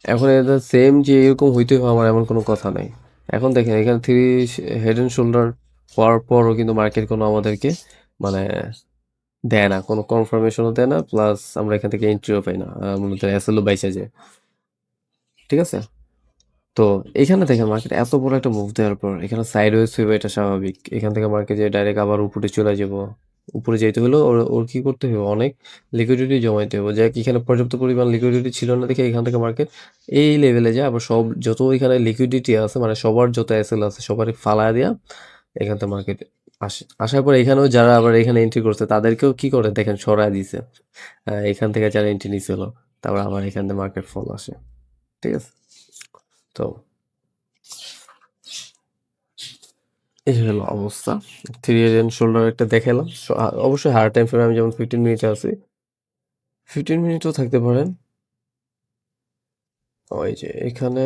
এখন এটা সেম যে এরকম হইতে হবে আমার এমন কোনো কথা নাই। এখন দেখেন এখানে 3 হেড এন্ড শোল্ডার হওয়ার পরও কিন্তু মার্কেট কোনো আমাদেরকে মানে দেয় না, কোনো কনফার্মেশনও দেয় না, প্লাস আমরা এখান থেকে এন্ট্রিও পাই না, মূলত এসএলও বাইসা যায়। ঠিক আছে। তো এখানে দেখেন মার্কেট এত বড় একটা মুভ দেওয়ার পর এখানে সাইডওয়েজ হইবে, এটা স্বাভাবিক। এখান থেকে মার্কেট যে ডাইরেক্ট আবার উপরে চলে যাব, উপরে যাইতে হলেও ওর ওর কি করতে হবে, অনেক লিকুইডিটি জমাইতে হবে। যাক এখানে পর্যাপ্ত পরিমাণ লিকুইডিটি ছিল না দেখে এখান থেকে মার্কেট এই লেভেলে যায়, আবার সব যত এখানে লিকুইডিটি আছে মানে সবার যত এসএল আছে সবারই ফালায় দিয়া এখান থেকে মার্কেট আসে। আসার পর এখানেও যারা আবার এখানে এন্ট্রি করছে তাদেরকেও কি করে দেখেন সরায় দিছে। এখান থেকে যারা এন্ট্রি নিছিল, তারপর আবার এখান থেকে মার্কেট ফল আসে। ঠিক আছে। তো এই হলো অবস্থা। 3 হেড এন্ড শোল্ডার একটা দেখাইলাম। অবশ্যই হায়ার টাইম ফ্রেমে আমি যেমন 15 মিনিটে আছি, 15 মিনিটও থাকতে পারেন। ওই যে এখানে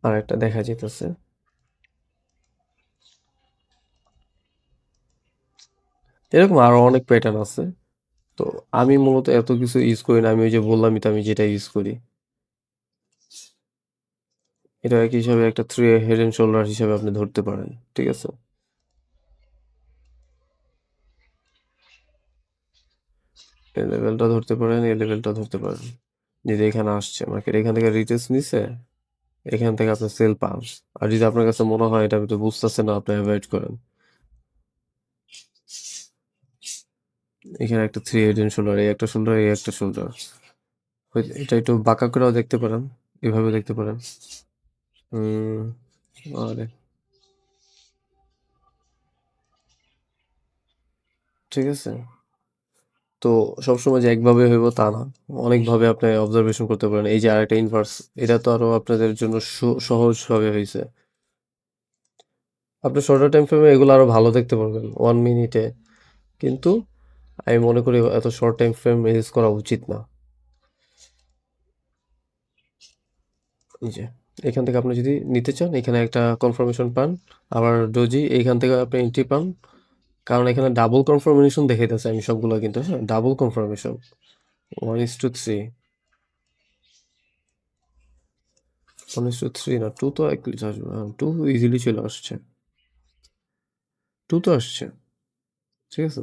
আরেকটা দেখা যাইতেছে। এরকম আরো অনেক প্যাটার্ন আছে। তো আমি মূলত এত কিছু ইউজ করি না। আমি ওই যে বললামই তো আমি যেটা ইউজ করি। এটা এক হিসাবে একটা 3 হেড এন্ড শোল্ডার হিসাবে আপনি ধরতে পারেন। ঠিক আছে? এই লেভেলটা ধরতে পারেন, এই লেভেলটা ধরতে পারেন। যদি এখানে আসছে মার্কেট এখান থেকে রিটেস্ট নিছে, এখান থেকে আপনি সেল পান। আর যদি আপনার কাছে মনে হয় এটা তো বুঝতেছে না, আপনি এভয়েড করেন। এখানে একটা 3 হেড এন্ড শোল্ডার, এই একটা শোল্ডার, এই একটা শোল্ডার। এটা একটু বাঁকা করেও দেখতে পারেন, এভাবে দেখতে পারেন। হুম, আরে ঠিক আছে। তো সবসময় যে একভাবে হইব তা না। অনেকভাবে আপনি অবজারভেশন করতে পারেন। এই যে আরেকটা ইনভার্স, এটা তো আরো আপনাদের জন্য সহজভাবে হইছে। আপনি শর্টার টাইম ফ্রেমে এগুলো আরো ভালো দেখতে পারবেন 1 মিনিটে। কিন্তু আমি মনে করি এত শর্ট টাইম ফ্রেম ইউজ করা উচিত না। এই যে এখান থেকে আপনি যদি নিতে চান, এখানে একটা কনফার্মেশন পান। আবার ডোজি এইখান থেকে আপনি এন্ট্রি পান। কারণ এখানে ডাবল কনফার্মেশন দেখাইতেছে আমি সবগুলো কিন্তু, হ্যাঁ, ডাবল কনফার্মেশন 1:3, 1:3 না, 2 তো একলিট আসবে, 2 ইজিলি চলে আসছে, 2 তো আসছে। ঠিক আছে।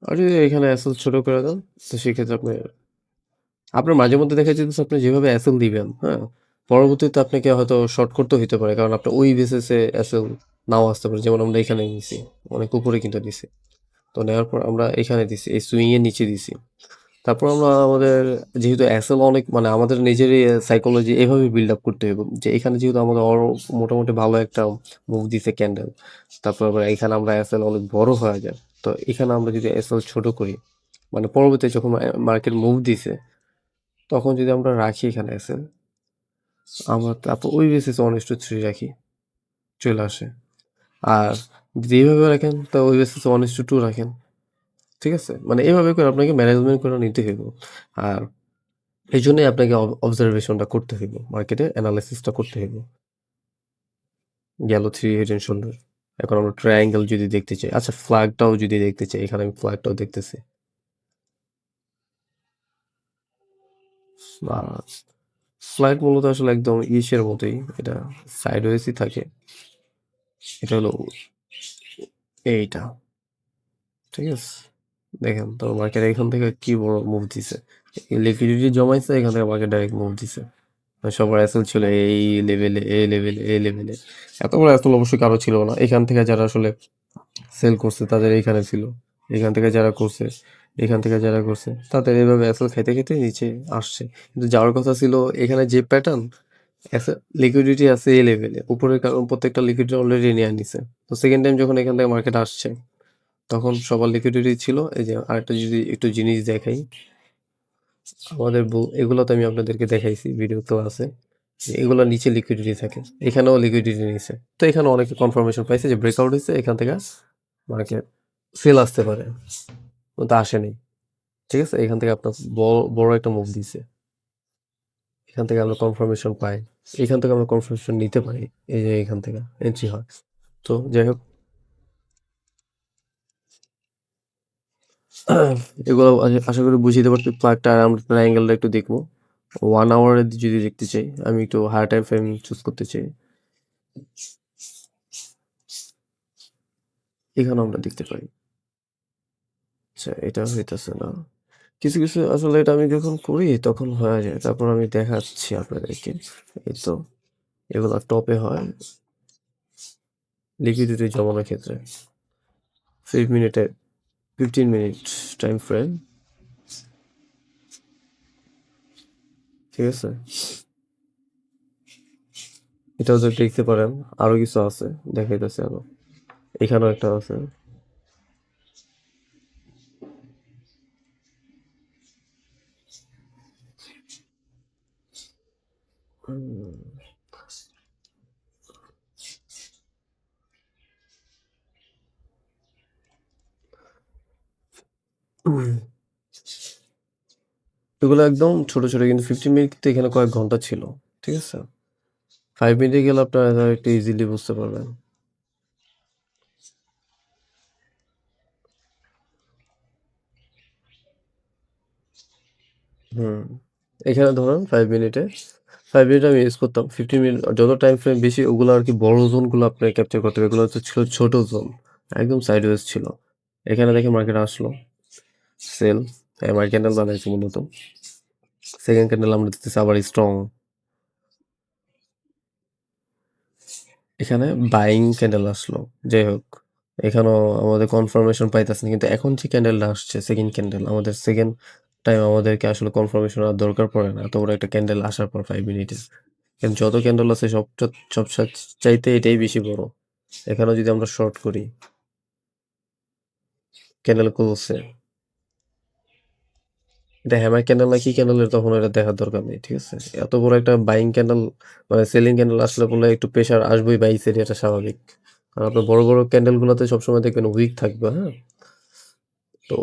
আর যদি এখানে অ্যাসেল ছোট করে দেন, তো সেক্ষেত্রে আপনার মাঝে মধ্যে দেখা যেতেছে আপনি যেভাবে অ্যাসেল দিবেন, হ্যাঁ, পরবর্তীতে আপনাকে হয়তো শর্ট করতে হইতে পারে, কারণ আপনার ওই বেসিসে অ্যাসেল নাও আসতে পারে। যেমন আমরা এখানে নিছি, অনেক উপরে কিন্তু দিছি। তো নেওয়ার পর আমরা এখানে দিছি, এই সুইং এর নিচে দিছি। তারপর আমরা আমাদের যেহেতু এসএল অনেক মানে আমাদের নিজেরই সাইকোলজি এভাবে বিল্ড আপ করতে হবে যে এখানে যেহেতু আমাদের মোটামুটি ভালো একটা মুভ দিছে ক্যান্ডেল, তারপর আবার এখানে আমরা এসএল অনেক বড় হয়ে যায়। তো এখানে আমরা যদি এসএল ছোট করি, মানে পরবর্তীতে যখন মার্কেট মুভ দিছে তখন যদি আমরা রাখি এখানে এসএল, আমরা তারপর ওই বেসিসে 1:3 রাখি, চলে আসে। আর যদি এইভাবে রাখেন তো ওই বেসিসে 1:2 রাখেন। ঠিক আছে, মানে এভাবে করে আপনাকে ম্যানেজমেন্ট করে নিতে হইব। আর এই জন্যই আপনাকে অবজারভেশনটা করতে হইব, মার্কেটে অ্যানালাইসিসটা করতে হইব। গেল 3 হেড এন্ড শোল্ডার। এখন আমরা ট্রায়াঙ্গেল যদি দেখতে চাই, আচ্ছা ফ্ল্যাগটাও যদি দেখতে চাই, এখানে আমি ফ্ল্যাগটাও দেখতেছি। আর ফ্ল্যাগ মূলত আসলে একদম ইসের মতোই, এটা সাইডওয়েজই থাকে। এটা হলো এইটা। ঠিক আছে। দেখেন তো মার্কেট এখান থেকে কি বড় মুভ দিছে। লিকুইডিটি জমাইছে, এখান থেকে মার্কেট ডাইরেক্ট মুভ দিছে। সবার অ্যাসেল ছিল এই লেভেলে, এই লেভেলে, এই লেভেলে। এত বড় অ্যাসেল অবশ্যই কারো ছিল না। এখান থেকে যারা আসলে সেল করছে তাদের এইখানে ছিল। এখান থেকে যারা করছে, এখান থেকে যারা করছে তাদের এভাবে অ্যাসেল খাইতে, খাইতে নিচে আসছে। কিন্তু যাওয়ার কথা ছিল এখানে যে প্যাটার্ন লিকুইডিটি আছে এই লেভেলে। উপরের কারণ প্রত্যেকটা লিকুইডিটি অলরেডি নিয়ে নিছে। তো সেকেন্ড টাইম যখন এখান থেকে মার্কেট আসছে, তখন সবার লিকুইডিটি ছিল। এই যে আরেকটা যদি একটু জিনিস দেখাই, আমাদের এগুলো তো আমি আপনাদেরকে দেখাইছি ভিডিও তো আছে। এগুলো নিচে লিকুইডিটি থাকে। এখানেও লিকুইডিটি নিচে। তো এখানে অনেকে কনফার্মেশন পাইছে যে ব্রেকআউট হইছে। এখান থেকে মার্কেট সেল আসতে পারে। কিন্তু আসেনি। ঠিক আছে? এখান থেকে আপনার বড় একটা মুভ দিছে। এখান থেকে আমরা কনফার্মেশন পাই। এখান থেকে আমরা কনফার্মেশন নিতে পারি। এই যে এখান থেকে এন্ট্রি হয়। তো যাই হোক এগুলো আশা করি বুঝিতে পারছি প্লাগটা আর আমরা ট্রায়াঙ্গেলটা একটু দেখবো। 1 আওয়ারে যদি দেখতে চাই, আমি একটু হায়ার টাইম ফ্রেম চুজ করতে চাই। এখানে আমরা দেখতে পারি। আচ্ছা এটা হইতাছে না। কিছু আসলে এটা আমি যখন করি তখন হয়ে যায়। তারপর আমি দেখাচ্ছি আপনাদেরকে। এই তো এগুলো টপে হয় লিকুইডিটি জমানোর ক্ষেত্রে। 5 মিনিটে 15 মিনিট টাইম ফ্রেম। ঠিক আছে? এটাও যদি দেখতে পারেন আরো কিছু আছে দেখাইতেছে আরো। এখানেও একটা আছে। এগুলো একদম ছোট কিন্তু 15 মিনিট কিন্তু এখানে কয়েক ঘন্টা ছিল। ঠিক আছে? 5 মিনিটে গেলে আপনারা একটু ইজিলি বুঝতে পারবেন। হুম। এখানে ধরেন 5 মিনিটে 5 মিনিট আমি ইউজ করতাম। 15 মিনিট যত টাইম ফ্রেম বেশি ওগুলো আরকি বড় জোনগুলো আপনার ক্যাপচার করতে হবে। এগুলো হচ্ছে ছিল ছোট জোন। একদম সাইডওয়েজ ছিল। এখানে দেখেন মার্কেট আসলো। সেল। এমআই ক্যান্ডেল বানাইছে মূলত। সেকেন্ড ক্যান্ডেল আমরা দেখতেছি আবার স্ট্রং। এখানে বাইং ক্যান্ডেল আসলো। যাই হোক, এখানেও আমাদের কনফার্মেশন পাইতেছে না। কিন্তু এখন যে ক্যান্ডেলটা আসছে সেকেন্ড ক্যান্ডেল আমাদের সেকেন্ড টাইম আমাদেরকে আসলে কনফার্মেশন আর দরকার পড়ে না। এত বড় একটা ক্যান্ডেল আসার পর 5 মিনিটে। কিন্তু যত ক্যান্ডেল আছে সব চাইতে এটাই বেশি বড়। এখানেও যদি আমরা শর্ট করি, ক্যান্ডেল ক্লোজে এটা হ্যামার ক্যান্ডেল না কি ক্যান্ডেলের তখন এটা দেখার দরকার নেই। ঠিক আছে? এত বড় একটা বাইং ক্যান্ডেল মানে সেলিং ক্যান্ডেল আসলে বললে একটু প্রেশার আসবেই বাই সাইডে এটা স্বাভাবিক। কারণ আপনার বড় ক্যান্ডেল গুলোতে সবসময় দেখবেন উইক থাকবে, হ্যাঁ? তো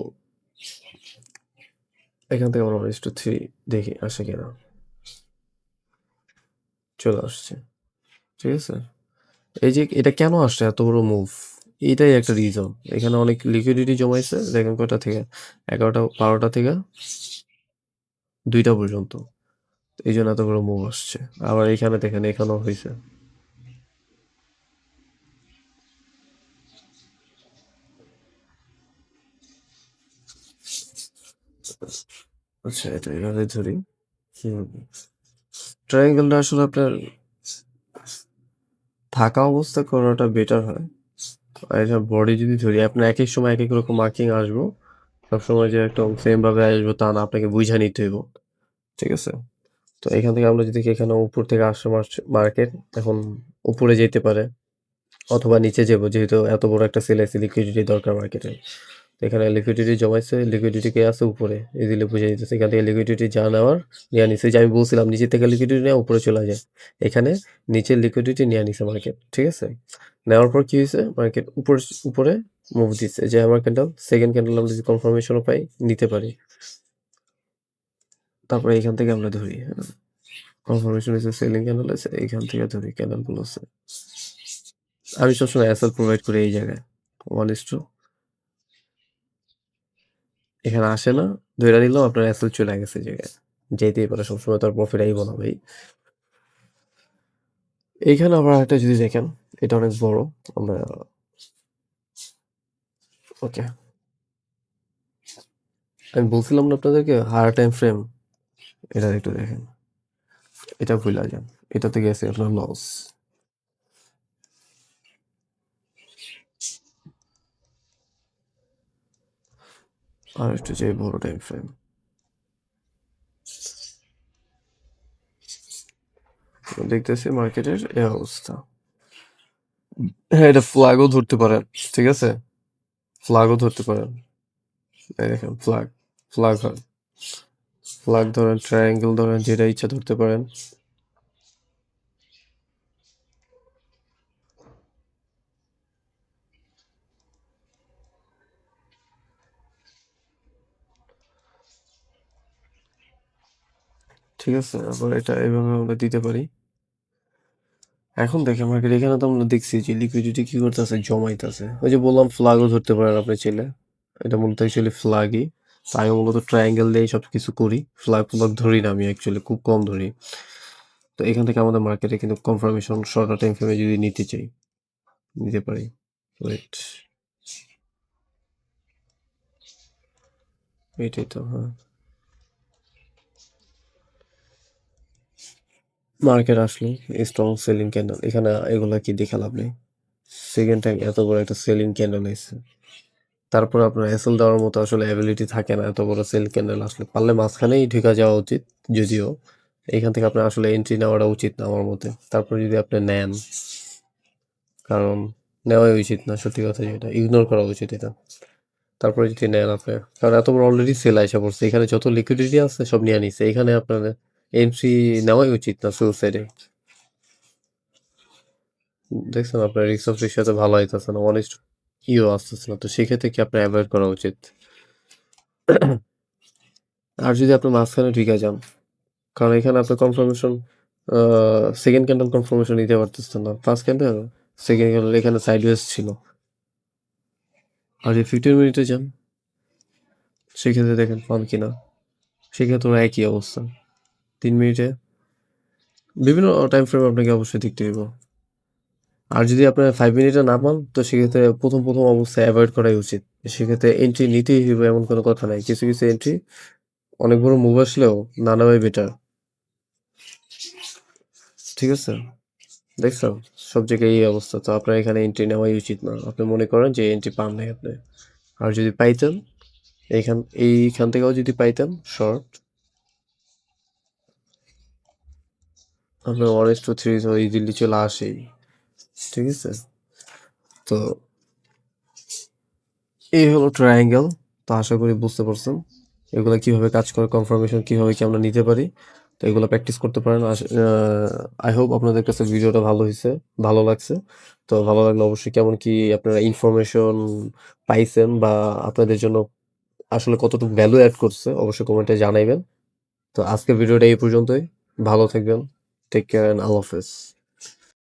এখান থেকে আমরা ইস টু 3 দেখি আসে কিনা। চলে আসছে। ঠিক আছে? এই যে এটা কেন আসছে এত বড় মুভ? এইটাই একটা রিজন। এখানে অনেক লিকুইডিটি জমাইছে। দেখেন কয়টা থেকে 11টা 12টা থেকে 2টা পর্যন্ত। এইজন্য এত বড় মুভ আসছে। আবার এখানে দেখেন এখানেও হইছে। আচ্ছা এটা এভাবে ধরি। হুম। ট্রায়াঙ্গেলটা আসলে আপনার থাকা অবস্থায় করাটা বেটার হয়। আর এটা বডি যদি ধরি আপনার একেক সময় একেক রকম মার্কিং আসবো। সবসময় যে একদম সেম ভাবে আসবো তা না, আপনাকে বুঝা নিতে হইব। ঠিক আছে? তো এখান থেকে আমরা যদি দেখি এখানে উপর থেকে আসছে মার্কেট এখন উপরে যেতে পারে অথবা নিচে যাবো যেহেতু এত বড় একটা সেল আছে লিকুইডিটি দরকার মার্কেটে। তো এখানে লিকুইডিটি জমাইছে, লিকুইডিটি কে আছে উপরে ইজিলি বুঝে দিতেছে। এখান থেকে লিকুইডিটি যা নেওয়ার নিয়ে নিছে, যে আমি বলছিলাম নিচে থেকে লিকুইডিটি নেওয়া উপরে চলে যায়। এখানে নিচের লিকুইডিটি নিয়ে নিছে মার্কেট। ঠিক আছে? নেওয়ার পর কি হয়েছে মার্কেট উপরে মুভ দিচ্ছে যে আমার ক্যান্ডেল সেকেন্ড ক্যান্ডেল আমরা যদি কনফার্মেশনও পাই নিতে পারি। তারপরে এখান থেকে আমরা ধরি, হ্যাঁ? কনফার্মেশন হচ্ছে সেলিং ক্যান্ডেল আছে, এইখান থেকে ধরি ক্যান্ডেলগুলো আছে। আমি সবসময় এসএল প্রোভাইড করি এই জায়গায় 1:2 এখানে আসে না, ধইরা নিলাম আপনার এসএল চলে গেছে এই জায়গায়। যেতেই পারে, সবসময় তো আর প্রফিট আইব না ভাই। এইখানে আবার আরেকটা যদি দেখেন, এটা অনেক বড়। আমরা ওকে, আমি বলছিলাম না আপনাদেরকে হায়ার টাইম ফ্রেম, এটা একটু দেখেন। এটা ভুলা যান, এটাতে গেছে আপনার লস। আর একটু যে বড় টাইম ফ্রেম দেখতেছি মার্কেটের এই অবস্থা। হ্যাঁ এটা ফ্ল্যাগও ধরতে পারেন। ঠিক আছে? ফ্ল্যাগও ধরতে পারেন। এই দেখেন ফ্ল্যাগ হয়। ফ্ল্যাগ ধরেন, ট্রায়াঙ্গেল ধরেন, যেটা ইচ্ছা ধরতে পারেন। ঠিক আছে? আবার এটা এভাবে আমরা দিতে পারি। এখন দেখেন মার্কেট এখানে তো আমরা দেখছি যে লিকুইডিটি কি করতেছে, জমাইতেছে। ওই যে বললাম ফ্ল্যাগও ধরতে পারেন আপনি চাইলে। এটা মূলত অ্যাকচুয়ালি ফ্ল্যাগই। তো আমি মূলত ট্রায়াঙ্গেল দিয়েই সবকিছু করি। ফ্ল্যাগ ধরি না আমি অ্যাকচুয়ালি, খুব কম ধরি। তো এখান থেকে আমাদের মার্কেটে কিন্তু কনফার্মেশন শর্টার টাইম ফ্রেমে যদি নিতে চাই, নিতে পারি। ওয়েট, এটাই তো, হ্যাঁ। মার্কেট আসলে স্ট্রং সেলিং ক্যান্ডেল, এখানে এগুলা কি দেখে লাভ নেই। সেকেন্ড টাইম এত বড় একটা সেলিং ক্যান্ডেল এসেছে, তারপর আপনার এসএল দেওয়ার মতো আসলে অ্যাবিলিটি থাকে না। এত বড় সেল ক্যান্ডেল আসলে পারলে মাঝখানেই ঢুকা যাওয়া উচিত, যদিও এইখান থেকে আপনার আসলে এন্ট্রি নেওয়াটা উচিত না আমার মতে। তারপর যদি আপনি নেন, কারণ নেওয়াই উচিত না, সত্যি কথা যেটা, ইগনোর করা উচিত এটা। তারপরে যদি নেন আপনি, কারণ এত বড় অলরেডি সেল আইসা পড়ছে, এখানে যত লিকুইডিটি আছে সব নিয়ে নিছে, এখানে আপনার এন্ট্রি নেওয়াই উচিত না সুইসাইডে। দেখছেন আপনার রিস্ক অফ সাথে ভালো আইতেছে না, অনেস্ট ইও আসতেছে না, তো সেক্ষেত্রে কি আপনার অ্যাভয়েড করা উচিত। আর যদি আপনি মাঝখানে ঢুকে যান, কারণ এখানে আপনার কনফার্মেশন, সেকেন্ড ক্যান্ডেল কনফার্মেশন নিতে পারতেছেন না, ফার্স্ট ক্যান্ডেল, সেকেন্ড ক্যান্ডেল এখানে সাইডওয়েজ ছিল। আর যদি 15 মিনিটে যান, সেক্ষেত্রে দেখেন পান কিনা, সেক্ষেত্রে একই অবস্থা। 3 মিনিটে, বিভিন্ন টাইম ফ্রেম আপনাকে অবশ্যই দেখতে হইব। আর যদি আপনার 5 মিনিটে না পান, তো সেক্ষেত্রে প্রথম অবস্থায় অ্যাভয়েড করাই উচিত। সেক্ষেত্রে এন্ট্রি নিতেই হইবে এমন কোনো কথা নাই। কিছু কিছু এন্ট্রি অনেক বড় মুভ আসলেও না নেওয়াই বেটার। ঠিক আছে? দেখছো? সব জায়গায় এই অবস্থা। তো আপনার এখানে এন্ট্রি নেওয়াই উচিত না। আপনি মনে করেন যে এন্ট্রি পান নাই আপনি। আর যদি পাইতেন, এইখান এইখান থেকেও যদি পাইতেন শর্ট, আপনার 1:3 তো ইজিলি চলে আসেই। ঠিক আছে? তো এই হলো ট্রায়াঙ্গেল। তো আশা করি বুঝতে পারছেন এগুলা কিভাবে কাজ করে, কনফার্মেশন কিভাবে কি আমরা নিতে পারি। তো এগুলো প্র্যাকটিস করতে পারেন। আই হোপ আপনাদের কাছে ভিডিওটা ভালো হইছে, ভালো লাগছে। তো ভালো লাগলে অবশ্যই কেমন কি আপনারা ইনফরমেশন পাইছেন, বা আপনাদের জন্য আসলে কতটুকু ভ্যালু এড করছে অবশ্যই কমেন্টে জানাইবেন। তো আজকের ভিডিওটা এই পর্যন্তই। ভালো থাকবেন। টেক কেয়ার এন্ড আল্লাহ হাফেজ।